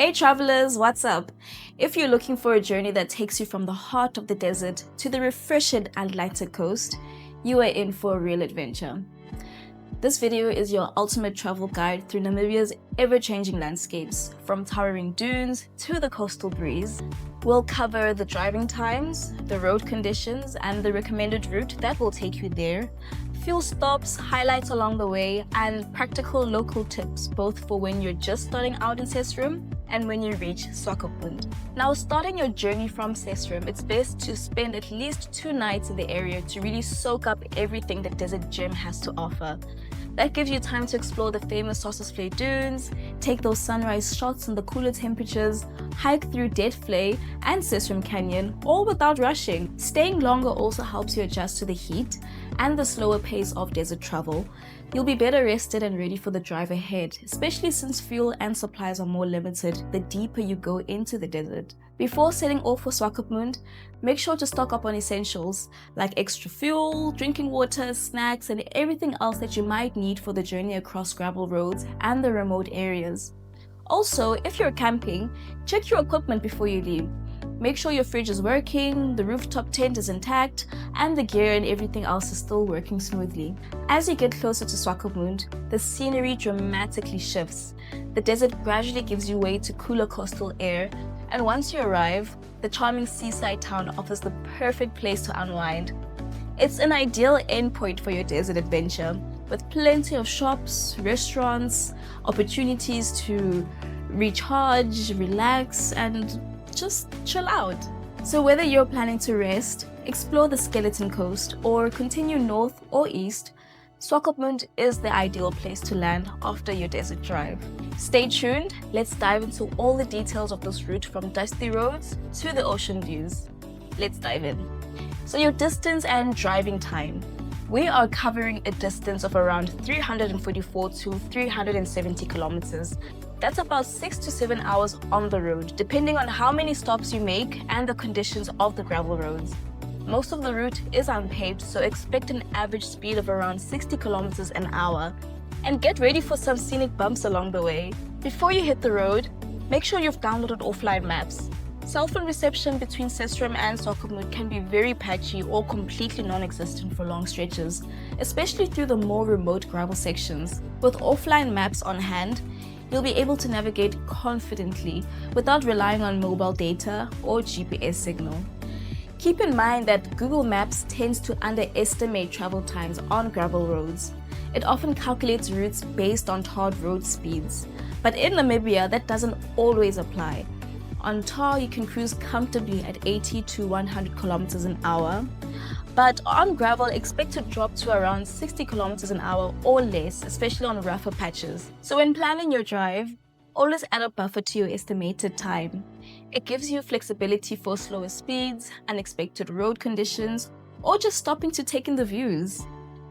Hey travelers, what's up? If you're looking for a journey that takes you from the heart of the desert to the refreshing Atlantic coast, you are in for a real adventure. This video is your ultimate travel guide through Namibia's ever-changing landscapes, from towering dunes to the coastal breeze. We'll cover the driving times, the road conditions, and the recommended route that will take you there, fuel stops, highlights along the way, and practical local tips, both for when you're just starting out in Sesriem and when you reach Swakopmund. Now, starting your journey from Sesriem, it's best to spend at least 2 nights in the area to really soak up everything that Desert Gem has to offer. That gives you time to explore the famous Sesriem dunes, take those sunrise shots in the cooler temperatures, hike through Dead Flay and Sesriem Canyon, all without rushing. Staying longer also helps you adjust to the heat and the slower pace of desert travel. You'll be better rested and ready for the drive ahead, especially since fuel and supplies are more limited the deeper you go into the desert. Before setting off for Swakopmund, make sure to stock up on essentials like extra fuel, drinking water, snacks, and everything else that you might need for the journey across gravel roads and the remote areas. Also, if you're camping, check your equipment before you leave. Make sure your fridge is working, the rooftop tent is intact, and the gear and everything else is still working smoothly. As you get closer to Swakopmund, the scenery dramatically shifts. The desert gradually gives you way to cooler coastal air, and once you arrive, the charming seaside town offers the perfect place to unwind. It's an ideal endpoint for your desert adventure, with plenty of shops, restaurants, opportunities to recharge, relax, and just chill out. So whether you're planning to rest, explore the Skeleton Coast, or continue north or east, Swakopmund is the ideal place to land after your desert drive. Stay tuned, let's dive into all the details of this route, from dusty roads to the ocean views. Let's dive in. So your distance and driving time. We are covering a distance of around 344 to 370 kilometers. That's about 6 to 7 hours on the road, depending on how many stops you make and the conditions of the gravel roads. Most of the route is unpaved, so expect an average speed of around 60 kilometers an hour. And get ready for some scenic bumps along the way. Before you hit the road, make sure you've downloaded offline maps. Cell phone reception between Sesriem and Swakopmund can be very patchy or completely non-existent for long stretches, especially through the more remote gravel sections. With offline maps on hand, you'll be able to navigate confidently without relying on mobile data or GPS signal. Keep in mind that Google Maps tends to underestimate travel times on gravel roads. It often calculates routes based on tarred road speeds, but in Namibia that doesn't always apply. On tar, you can cruise comfortably at 80 to 100 kilometers an hour, but on gravel, expect to drop to around 60 kilometers an hour or less, especially on rougher patches. So when planning your drive, always add a buffer to your estimated time. It gives you flexibility for slower speeds, unexpected road conditions, or just stopping to take in the views.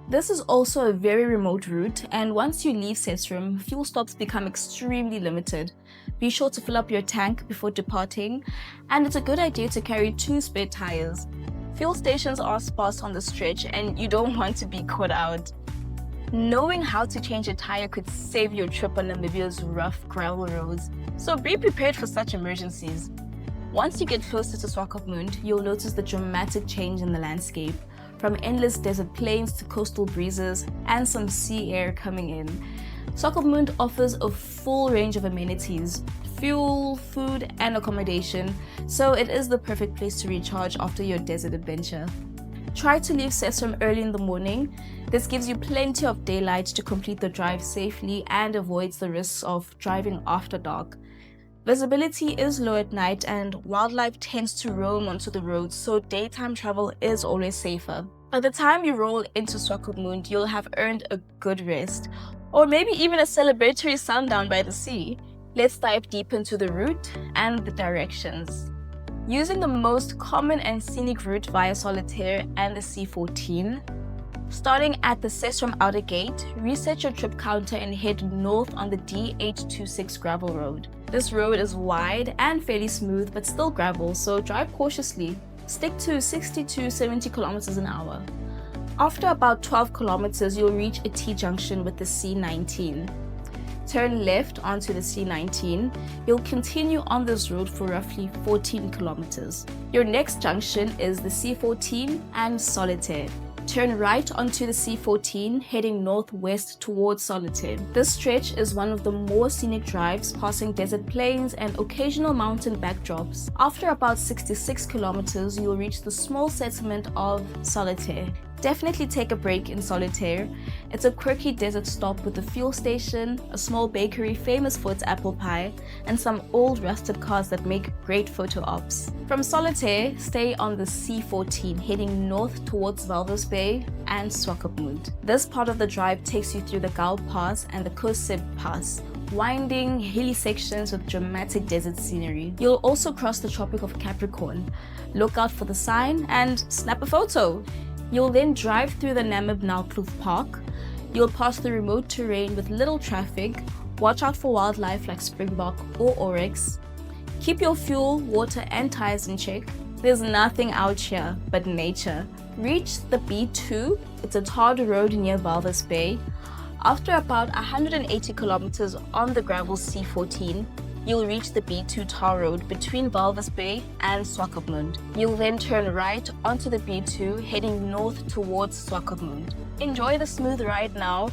This is also a very remote route, and once you leave Sesriem, fuel stops become extremely limited. Be sure to fill up your tank before departing, and it's a good idea to carry 2 spare tires. Fuel stations are sparse on the stretch, and you don't want to be caught out. Knowing how to change a tire could save your trip on Namibia's rough gravel roads, so be prepared for such emergencies. Once you get closer to Swakopmund, you'll notice the dramatic change in the landscape, from endless desert plains to coastal breezes and some sea air coming in. Swakopmund offers a full range of amenities, fuel, food, and accommodation, so it is the perfect place to recharge after your desert adventure. Try to leave Sesriem early in the morning. This gives you plenty of daylight to complete the drive safely and avoids the risks of driving after dark. Visibility is low at night and wildlife tends to roam onto the roads, so daytime travel is always safer. By the time you roll into Swakopmund, you'll have earned a good rest, or maybe even a celebratory sundown by the sea. Let's dive deep into the route and the directions. Using the most common and scenic route via Solitaire and the C14, starting at the Sesriem Outer Gate, reset your trip counter and head north on the D826 gravel road. This road is wide and fairly smooth, but still gravel, so drive cautiously. Stick to 60 to 70 kilometers an hour. After about 12 kilometers, you'll reach a T-junction with the C19. Turn left onto the C19. You'll continue on this road for roughly 14 kilometers. Your next junction is the C14 and Solitaire. Turn right onto the C14, heading northwest towards Solitaire. This stretch is one of the more scenic drives, passing desert plains and occasional mountain backdrops. After about 66 kilometers, you'll reach the small settlement of Solitaire. Definitely take a break in Solitaire. It's a quirky desert stop with a fuel station, a small bakery famous for its apple pie, and some old rusted cars that make great photo ops. From Solitaire, stay on the C14, heading north towards Walvis Bay and Swakopmund. This part of the drive takes you through the Gao Pass and the Sesriem Pass, winding, hilly sections with dramatic desert scenery. You'll also cross the Tropic of Capricorn. Look out for the sign and snap a photo. You'll then drive through the Namibia Park. You'll pass the remote terrain with little traffic. Watch out for wildlife like springbok or oryx. Keep your fuel, water and tires in check. There's nothing out here but nature. Reach the B2. It's a tarred road near Walvis Bay. After about 180 kilometers on the gravel C14, you'll reach the B2 tar road between Walvis Bay and Swakopmund. You'll then turn right onto the B2, heading north towards Swakopmund. Enjoy the smooth ride now.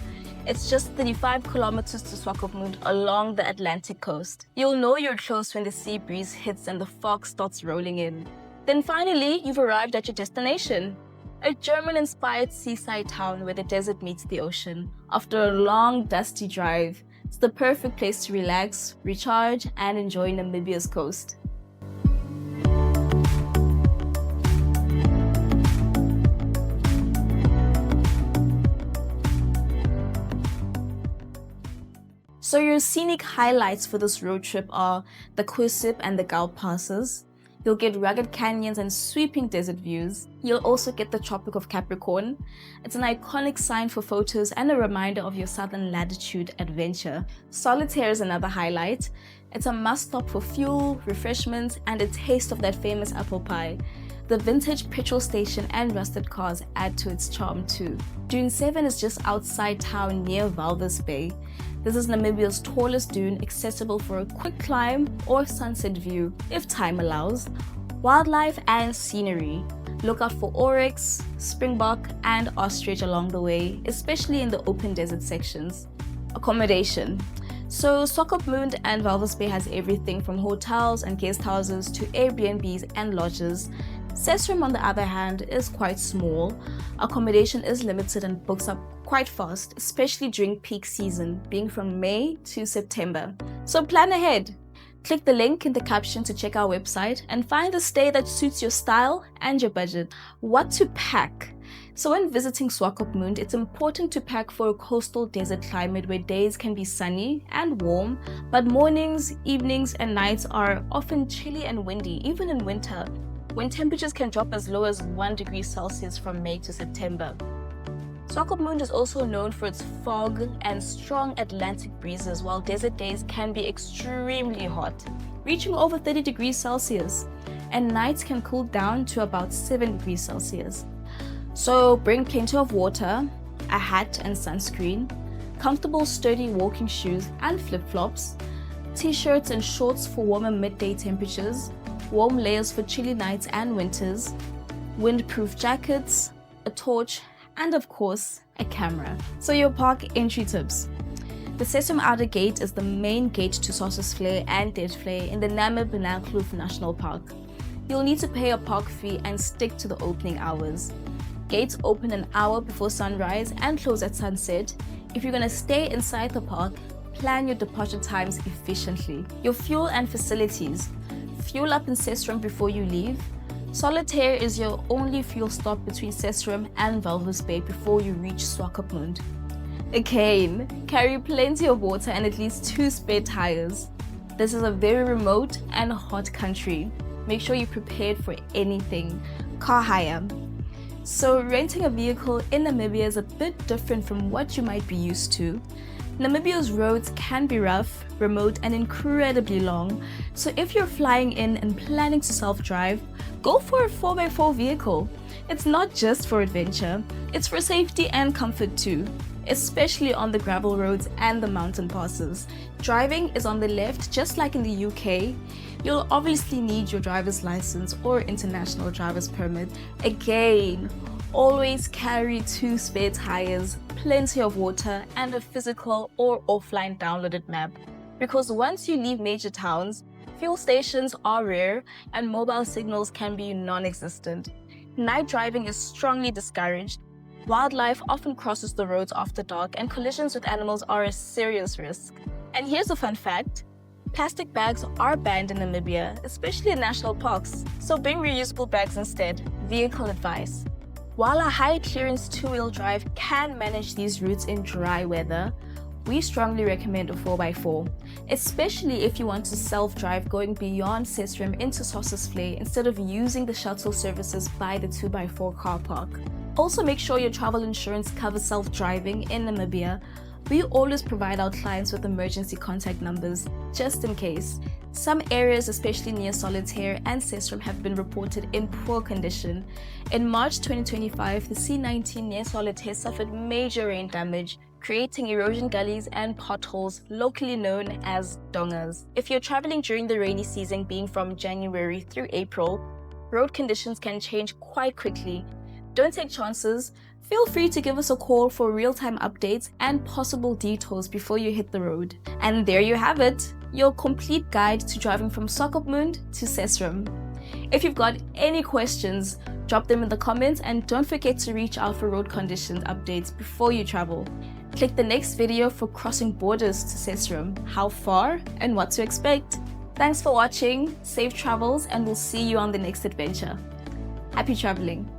It's just 35 kilometers to Swakopmund along the Atlantic coast. You'll know you're close when the sea breeze hits and the fog starts rolling in. Then finally, you've arrived at your destination. A German-inspired seaside town where the desert meets the ocean. After a long, dusty drive, it's the perfect place to relax, recharge, and enjoy Namibia's coast. So your scenic highlights for this road trip are the Sesriem and the Gao passes. You'll get rugged canyons and sweeping desert views. You'll also get the Tropic of Capricorn. It's an iconic sign for photos and a reminder of your southern latitude adventure. Solitaire is another highlight. It's a must-stop for fuel, refreshments, and a taste of that famous apple pie. The vintage petrol station and rusted cars add to its charm too. Dune 7 is just outside town near Walvis Bay. This is Namibia's tallest dune, accessible for a quick climb or sunset view, if time allows. Wildlife and scenery. Look out for oryx, springbok, and ostrich along the way, especially in the open desert sections. Accommodation. So Swakopmund and Walvis Bay has everything from hotels and guest houses to Airbnbs and lodges. Sesriem, on the other hand, is quite small. Accommodation is limited and books up quite fast, especially during peak season, being from May to September. So plan ahead. Click the link in the caption to check our website and find a stay that suits your style and your budget. What to pack? So when visiting Swakopmund, it's important to pack for a coastal desert climate where days can be sunny and warm, but mornings, evenings, and nights are often chilly and windy, even in winter, when temperatures can drop as low as 1 degree Celsius from May to September. Swakopmund is also known for its fog and strong Atlantic breezes, while desert days can be extremely hot, reaching over 30 degrees Celsius, and nights can cool down to about 7 degrees Celsius. So bring plenty of water, a hat and sunscreen, comfortable sturdy walking shoes and flip-flops, t-shirts and shorts for warmer midday temperatures, warm layers for chilly nights and winters, windproof jackets, a torch, and of course, a camera. So your park entry tips. The Sesriem Outer Gate is the main gate to Sossusvlei and Deadvlei in the Namibia National Park. You'll need to pay a park fee and stick to the opening hours. Gates open an hour before sunrise and close at sunset. If you're gonna stay inside the park, plan your departure times efficiently. Your fuel and facilities. Fuel up in Sesriem before you leave. Solitaire is your only fuel stop between Sesriem and Walvis Bay before you reach Swakopmund. Again, carry plenty of water and at least 2 spare tires. This is a very remote and hot country. Make sure you're prepared for anything. Car hire. So renting a vehicle in Namibia is a bit different from what you might be used to. Namibia's roads can be rough, remote, and incredibly long, so if you're flying in and planning to self-drive, go for a 4x4 vehicle. It's not just for adventure, it's for safety and comfort too. especially on the gravel roads and the mountain passes. Driving is on the left, just like in the UK. You'll obviously need your driver's license or international driver's permit. Again, always carry 2 spare tires, plenty of water, and a physical or offline downloaded map. Because once you leave major towns, fuel stations are rare and mobile signals can be non-existent. Night driving is strongly discouraged. Wildlife often crosses the roads after dark, and collisions with animals are a serious risk. And here's a fun fact. Plastic bags are banned in Namibia, especially in national parks, so bring reusable bags instead. Vehicle advice. While a high-clearance 2-wheel drive can manage these routes in dry weather, we strongly recommend a 4x4, especially if you want to self-drive going beyond Sesriem into Sesriem instead of using the shuttle services by the 2x4 car park. Also, make sure your travel insurance covers self-driving in Namibia. We always provide our clients with emergency contact numbers, just in case. Some areas, especially near Solitaire and Sesriem, have been reported in poor condition. In March 2025, the C19 near Solitaire suffered major rain damage, creating erosion gullies and potholes, locally known as dongas. If you're traveling during the rainy season, being from January through April, road conditions can change quite quickly. Don't take chances. Feel free to give us a call for real-time updates and possible detours before you hit the road. And there you have it, your complete guide to driving from Swakopmund to Sesriem. If you've got any questions, drop them in the comments and don't forget to reach out for road condition updates before you travel. Click the next video for crossing borders to Sesriem, how far and what to expect. Thanks for watching, safe travels, and we'll see you on the next adventure. Happy traveling!